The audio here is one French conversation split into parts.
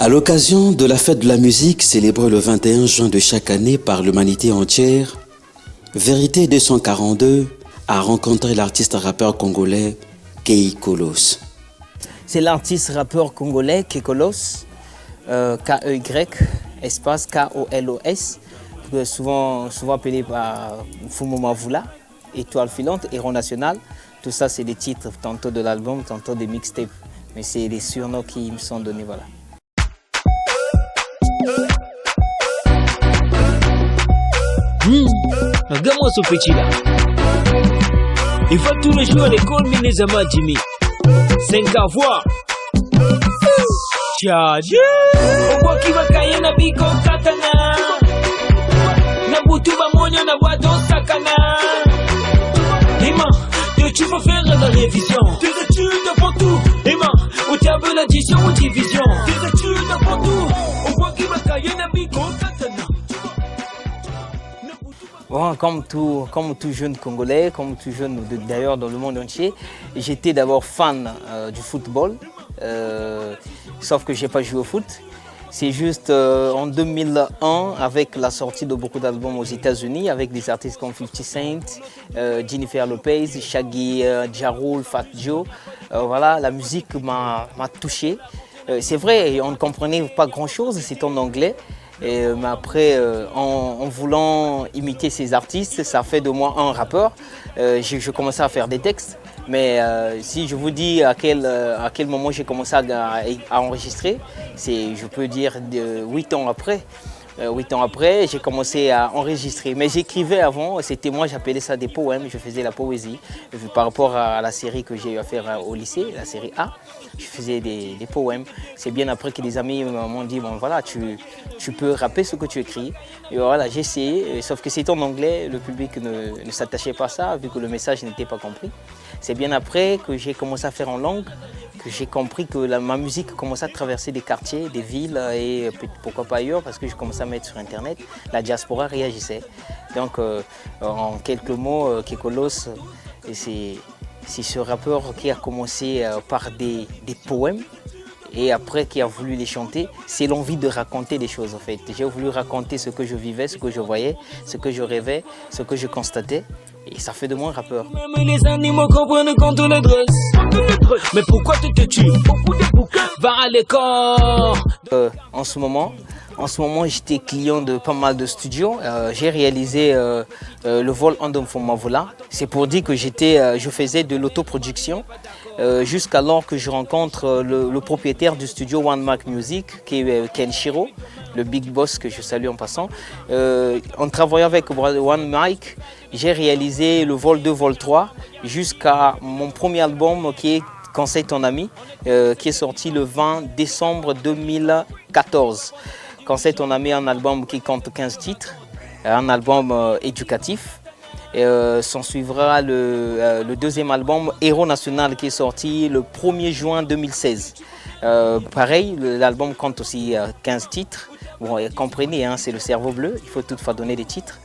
À l'occasion de la fête de la musique célébrée le 21 juin de chaque année par l'humanité entière, Vérité 242 a rencontré l'artiste rappeur congolais Kei Kolos. C'est l'artiste rappeur congolais Kekolos, K-E-Y, espace K-O-L-O-S, souvent appelé par Fumo Mavula, Étoile filante, Héros national. Tout ça, c'est des titres tantôt de l'album, tantôt des mixtapes. Mais c'est les surnoms qui me sont donnés, voilà. Regarde-moi ce petit là. Il va tous les jours à l'école, mais les amas Jimmy. 5 à voir. Tchadjou. Obo qui va cailler na biko katana. Na butu ba monyo na boito sakana. Emma, tu vas faire la révision. Tes études avant tout. Emma, où tu as l'addition ou division. Tes études avant tout. Obo qui va cailler na biko katana. Bon, comme tout jeune Congolais, comme tout jeune d'ailleurs dans le monde entier, j'étais d'abord fan du football, sauf que je n'ai pas joué au foot. C'est juste en 2001, avec la sortie de beaucoup d'albums aux États-Unis, avec des artistes comme 50 Cent, Jennifer Lopez, Shaggy, Ja Rule, Fat Joe, voilà, la musique m'a touché. C'est vrai, on ne comprenait pas grand-chose, c'est en anglais. Mais après, en voulant imiter ces artistes, ça fait de moi un rappeur. Je commençais à faire des textes. Mais si je vous dis à quel moment j'ai commencé à enregistrer, je peux dire 8 ans après. 8 ans après, j'ai commencé à enregistrer. Mais j'écrivais avant, c'était moi, j'appelais ça des poèmes, je faisais la poésie. Par rapport à la série que j'ai eu à faire au lycée, la série A, je faisais des poèmes. C'est bien après que des amis m'ont dit, bon voilà, tu peux rapper ce que tu écris. Et voilà, j'ai essayé, sauf que c'était en anglais, le public ne s'attachait pas à ça, vu que le message n'était pas compris. C'est bien après que j'ai commencé à faire en langue, que j'ai compris que ma musique commençait à traverser des quartiers, des villes et pourquoi pas ailleurs, parce que je commençais à mettre sur Internet. La diaspora réagissait. Donc, en quelques mots, Kekolos, c'est ce rappeur qui a commencé par des poèmes et après qui a voulu les chanter. C'est l'envie de raconter des choses en fait. J'ai voulu raconter ce que je vivais, ce que je voyais, ce que je rêvais, ce que je constatais. Et ça fait de moi un rappeur. Même les animaux comprennent quand on les dresse. Mais pourquoi tu te tues? Va à l'école. En ce moment, j'étais client de pas mal de studios. J'ai réalisé le vol Andom Mavula. C'est pour dire que je faisais de l'autoproduction jusqu'alors que je rencontre le propriétaire du studio One Mic Music, qui est Kenshiro, le big boss que je salue en passant. En travaillant avec One Mic, j'ai réalisé le vol 2, vol 3 jusqu'à mon premier album qui est Conseil ton ami, qui est sorti le 20 décembre 2014. Conseil ton ami, un album qui compte 15 titres, un album éducatif. S'en suivra le deuxième album, Héros national, qui est sorti le 1er juin 2016. Pareil, l'album compte aussi 15 titres. Bon, comprenez, hein, c'est le cerveau bleu, il faut toutefois donner des titres.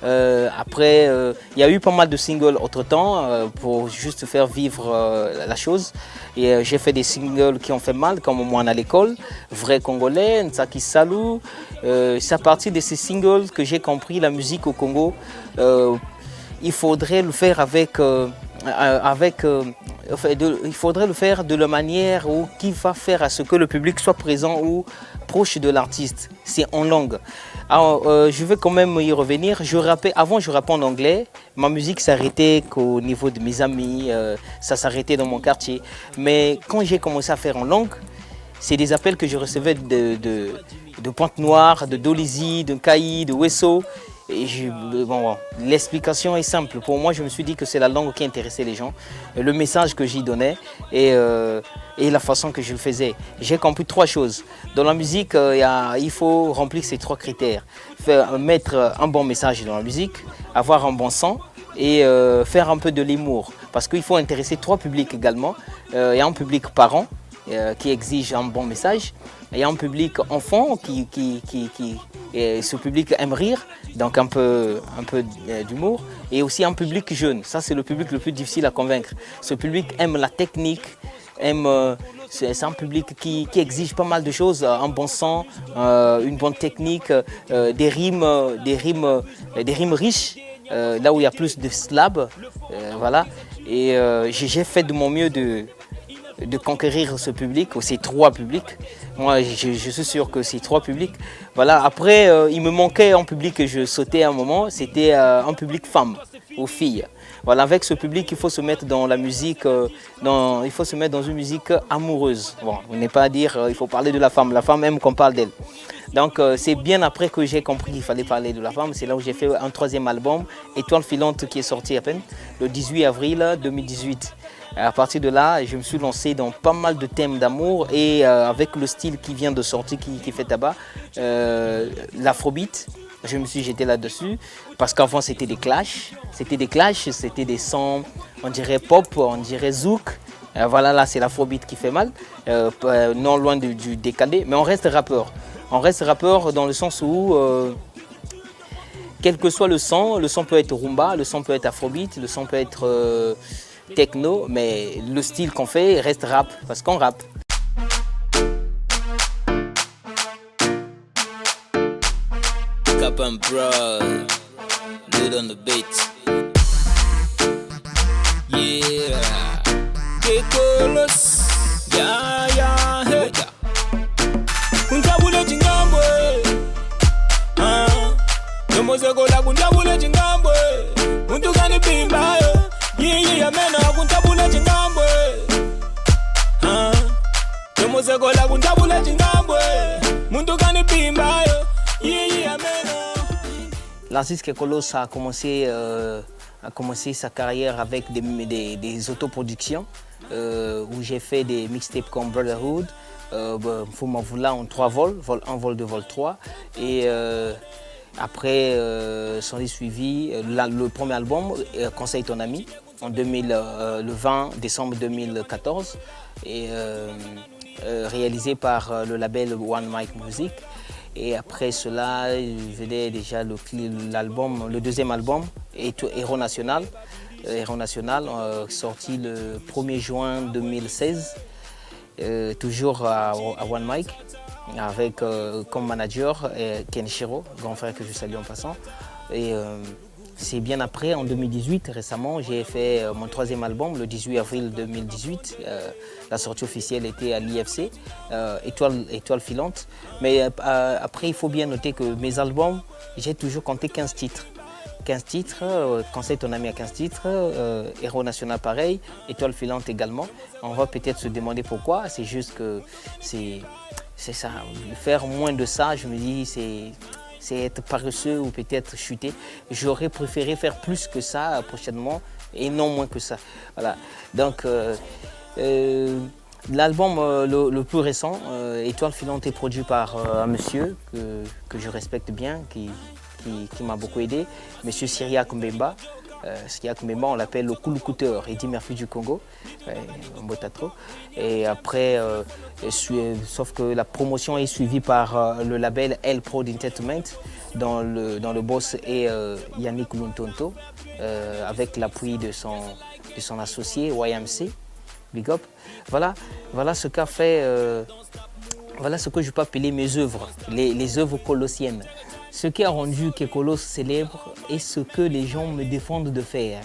Après, il y a eu pas mal de singles entre-temps pour juste faire vivre la chose. Et j'ai fait des singles qui ont fait mal, comme Moi à l'école, Vrai Congolais, Nsaki Salou. C'est à partir de ces singles que j'ai compris la musique au Congo. Il faudrait le faire il faudrait le faire de la manière qui va faire à ce que le public soit présent ou proche de l'artiste. C'est en langue. Alors, je vais quand même y revenir. Avant, je rappais en anglais. Ma musique s'arrêtait qu'au niveau de mes amis. Ça s'arrêtait dans mon quartier. Mais quand j'ai commencé à faire en langue, c'est des appels que je recevais de Pointe-Noire, de Dolisie, de Kaï, de Wesso. Et l'explication est simple. Pour moi, je me suis dit que c'est la langue qui intéressait les gens, le message que j'y donnais et la façon que je le faisais. J'ai compris 3 choses. Dans la musique, il faut remplir ces 3 critères. Mettre un bon message dans la musique, avoir un bon son et faire un peu de l'humour. Parce qu'il faut intéresser 3 publics également. Il y a un public parent qui exige un bon message. Il y a un public enfant ce public aime rire, donc un peu d'humour. Et aussi un public jeune, ça c'est le public le plus difficile à convaincre. Ce public aime la technique, c'est un public qui exige pas mal de choses, un bon son, une bonne technique, des rimes riches, là où il y a plus de syllabes, voilà. Et j'ai fait de mon mieux de conquérir ce public, ou ces trois publics. Moi, je suis sûr que ces trois publics. Voilà. Après, il me manquait un public que je sautais à un moment, c'était un public femme, aux filles. Voilà, avec ce public, il faut se mettre dans la musique, il faut se mettre dans une musique amoureuse. Bon, on n'est pas à dire, il faut parler de la femme aime qu'on parle d'elle. Donc c'est bien après que j'ai compris qu'il fallait parler de la femme, c'est là où j'ai fait un troisième album, Étoile filante, qui est sorti à peine le 18 avril 2018. À partir de là, je me suis lancé dans pas mal de thèmes d'amour et avec le style qui vient de sortir, qui fait tabac, l'afrobeat. Je me suis jeté là-dessus parce qu'avant c'était des clashs, c'était des sons, on dirait pop, on dirait zouk. Voilà, là c'est l'afrobeat qui fait mal, non loin du décalé, mais on reste rappeur. On reste rappeur dans le sens où, quel que soit le son peut être rumba, le son peut être afrobeat, le son peut être techno, mais le style qu'on fait reste rap, parce qu'on rappe. Cap and Bro, dude on the beat. Yeah, Kekolos, yeah, hey. Kuntabule chingambwe, nomozekola kuntabule chingambwe, untukani pimba yo, yeah, mena kuntabule chingambwe, nomozekola kuntabule chingambwe, untukani pimba yo. L'artiste Kekolos a commencé sa carrière avec des autoproductions où j'ai fait des mixtapes comme Brotherhood, Fumavula en 3 vols, vol 1, vol 2, vol 3. Et après, s'en est suivi le premier album, Conseil ton ami, le 20 décembre 2014, et réalisé par le label One Mic Music. Et après cela, je venais déjà le deuxième album, Héros National, sorti le 1er juin 2016, toujours à One Mic, avec comme manager Kenshiro, grand frère que je salue en passant. Et c'est bien après, en 2018, récemment, j'ai fait mon 3e album, le 18 avril 2018. La sortie officielle était à l'IFC, Étoile filante. Mais après, il faut bien noter que mes albums, j'ai toujours compté 15 titres. 15 titres, Conseil ton ami à 15 titres, Héros National pareil, Étoile filante également. On va peut-être se demander pourquoi, c'est juste que c'est ça. Faire moins de ça, je me dis, c'est être paresseux ou peut-être chuter. J'aurais préféré faire plus que ça prochainement et non moins que ça. Voilà. Donc, l'album le plus récent, Étoile filante, est produit par un monsieur que je respecte bien, qui m'a beaucoup aidé, monsieur Syriac Mbemba. Syriac Mbemba, on l'appelle le Kouloucouteur, Eddie Murphy du Congo, trop. Et après, sauf que la promotion est suivie par le label L Prod Entertainment, dont le boss est Yannick Luntonto, avec l'appui de son associé YMC, Big Up. Voilà ce qu'a fait, voilà ce que je peux appeler mes œuvres, les œuvres colossiennes. Ce qui a rendu Kekolos célèbre est ce que les gens me défendent de faire,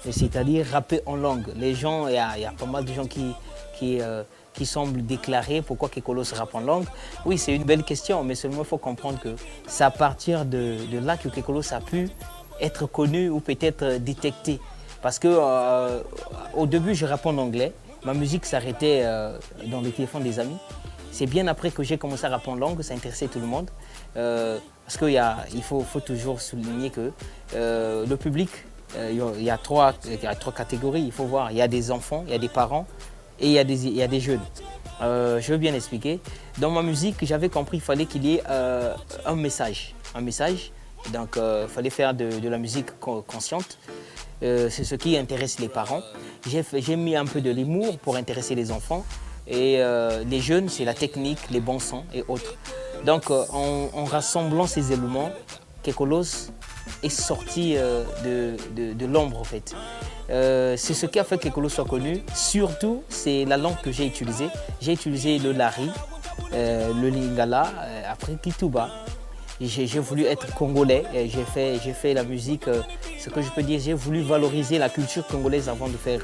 c'est-à-dire rapper en langue. Les gens, il y a pas mal de gens qui semblent déclarer pourquoi Kekolos rappe en langue. Oui, c'est une belle question, mais seulement il faut comprendre que c'est à partir de là que Kekolos a pu être connu ou peut-être détecté. Parce que au début, je rappais en anglais, ma musique s'arrêtait dans le téléphone des amis. C'est bien après que j'ai commencé à rapper en langue, ça intéressait tout le monde. Parce qu'il faut toujours souligner que le public, il y a trois catégories, il faut voir. Il y a des enfants, il y a des parents et il y a des jeunes. Je veux bien expliquer. Dans ma musique, j'avais compris qu'il fallait qu'il y ait un message. Donc il fallait faire de la musique consciente. C'est ce qui intéresse les parents. J'ai mis un peu de l'humour pour intéresser les enfants. Et les jeunes, c'est la technique, les bons sons et autres. Donc en rassemblant ces éléments, Kekolos est sorti de l'ombre en fait. C'est ce qui a fait qu'Ekolo soit connu. Surtout, c'est la langue que j'ai utilisée. J'ai utilisé le lari, le lingala, après Kituba. J'ai voulu être congolais. J'ai fait la musique, ce que je peux dire, j'ai voulu valoriser la culture congolaise avant de faire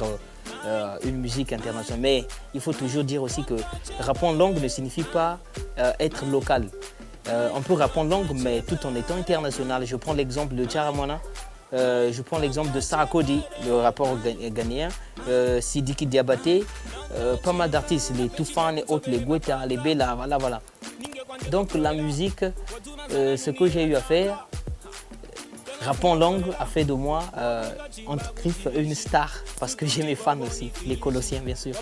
une musique internationale. Mais il faut toujours dire aussi que rapper en langue ne signifie pas être local. On peut rapper en langue, mais tout en étant international. Je prends l'exemple de Charamwana, je prends l'exemple de Sarakodi, le rappeur ghanéen, Sidiki Diabaté, pas mal d'artistes, les Toufan, les autres, les Guetta, les Bella, voilà. Donc la musique, ce que j'ai eu à faire, rapper en langue a fait de moi, entre griffes, une star, parce que j'ai mes fans aussi, les Colossiens bien sûr.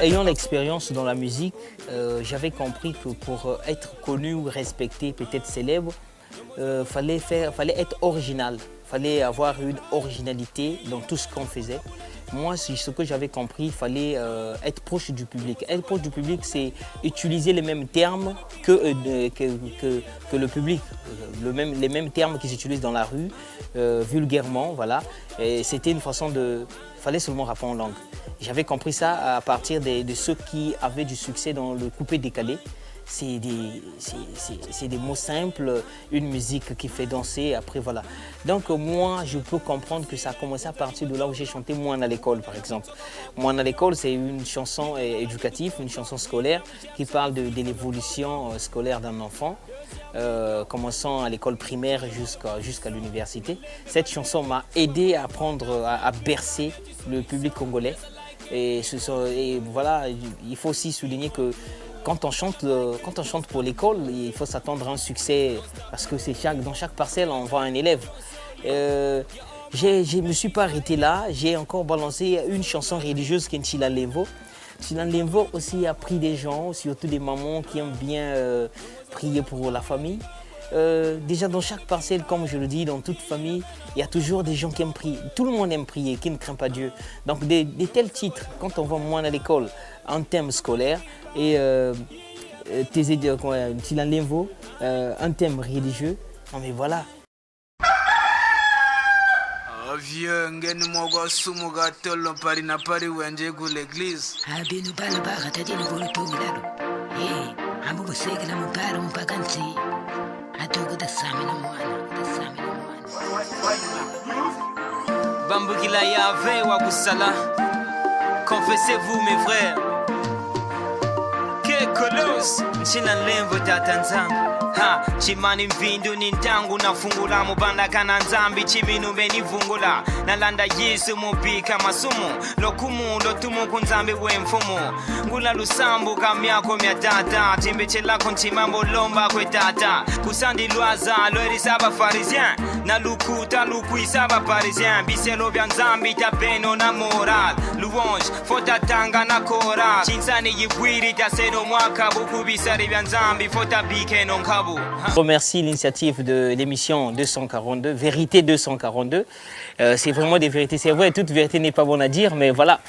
Ayant l'expérience dans la musique, j'avais compris que pour être connu ou respecté, peut-être célèbre, fallait être original, fallait avoir une originalité dans tout ce qu'on faisait. Moi, ce que j'avais compris, il fallait être proche du public. Être proche du public, c'est utiliser les mêmes termes que le public, les mêmes termes qui s'utilisent dans la rue, vulgairement, voilà. Et c'était une façon de... Il fallait seulement rapper en langue. J'avais compris ça à partir de ceux qui avaient du succès dans le coupé-décalé. C'est des mots simples, une musique qui fait danser, après voilà. Donc moi, je peux comprendre que ça a commencé à partir de là où j'ai chanté Moine à l'école, par exemple. Moine à l'école, c'est une chanson éducative, une chanson scolaire qui parle de l'évolution scolaire d'un enfant, commençant à l'école primaire jusqu'à l'université. Cette chanson m'a aidé à apprendre, à bercer le public congolais. Et voilà, il faut aussi souligner que quand on chante pour l'école, il faut s'attendre à un succès parce que dans chaque parcelle, on voit un élève. Je ne me suis pas arrêté là, j'ai encore balancé une chanson religieuse qui est Ntila Lemvo. Ntila Lemvo aussi a pris des gens, surtout des mamans qui aiment bien prier pour la famille. Déjà dans chaque parcelle, comme je le dis, dans toute famille, il y a toujours des gens qui aiment prier. Tout le monde aime prier, qui ne craint pas Dieu. Donc des tels titres, quand on voit Moine à l'école, un thème scolaire, et Ntila Lemvo, un thème religieux, non mais voilà. Vieux ngeni mogwa sumu gatolo pari na pari wenje ku l'église. Abinu bala baga tadini volto milalo. Amu buseke la mugaro mpagansi. Atogo da samina mwana. Bambukila yave wa kusala. Confessez-vous mes frères. Que kolos, Ntila Lemvo tatanzamba. Ha, chimani mvindu nintangu nafungula mubanda kana nzambi chibinu benivungula nalanda Yesu mupika masumu lokumu lotumu kunzambi wemfumu ngula lusambu kamyako myatata timbeche lako ntimambo lomba kwetata kusandi lwaza lweri saba pharisien na lukuta lukuisaba parisien biselo bya nzambi tapeno na moral louange fota tanga na kora chinsani yibwiri taseno mwaka bukubisari bya nzambi fota bikeno nkabu. Je remercie l'initiative de l'émission 242, Vérité 242. C'est vraiment des vérités. C'est vrai, toute vérité n'est pas bonne à dire, mais voilà.